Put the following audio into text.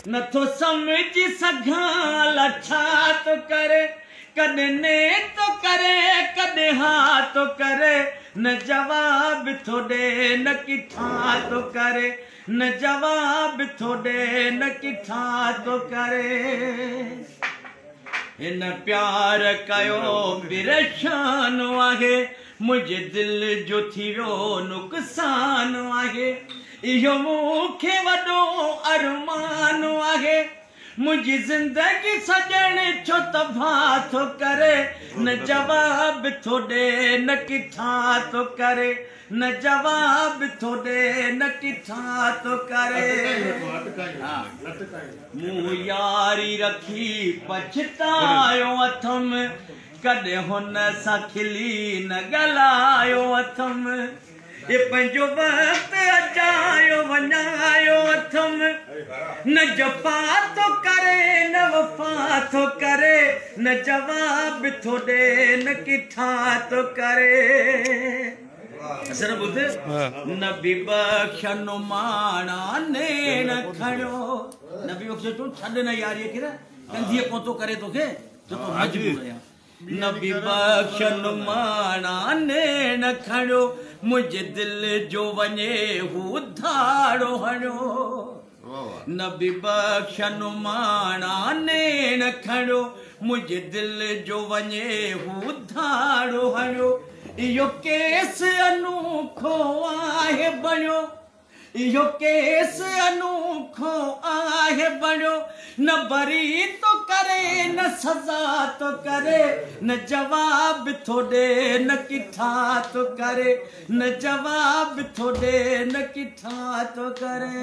न तो समझ सघां लछा तो करे कदे ने तो करे कदे हाँ तो करे न जवाब थोड़े न किठा तो करे न जवाब थोड़े न किठा तो करे इन प्यार कयो परेशान आहे मुझे दिल जो थियो नुकसान आहे इहो मूंखे वॾो अरमान आहे मुझी जिंदगी सजण छो तबाह थो करे न जवाब थोड़े न किठा तो करे न जवाब थोड़े न किठा तो करे मूं यारी रखी पछतायो अथम कॾहिं हुन सां खिली न ॻाल्हायो अथम ये पंहिंजो वक़्तु अजायो वञायो अथम न जफ़ा तो करे न वफ़ा तो करे न जवाब थोड़े न किठा तो करे असर ॿुध नबी बख्शन माणा ने न खणो नबी बख्श तूं छॾ न यारीअ खे न कंधीअ कोतो करे तोखे जो तो मजबूर आहियां नबी बख्शन माणा ने न खणो मुझे दिल जो वञे हू धाड़ो हणो नबी बख्शन माणा ने न खणो मुझे दिल जो वञे हू धाड़ो हणो इहो केस अनोखो आहे बणियो इहो केस अनोखो आहे बणियो न बरी तो करे न सज़ा तो करे न जवाब थोड़े न किठा तो करे न जवाब थोड़े न किठा तो करे।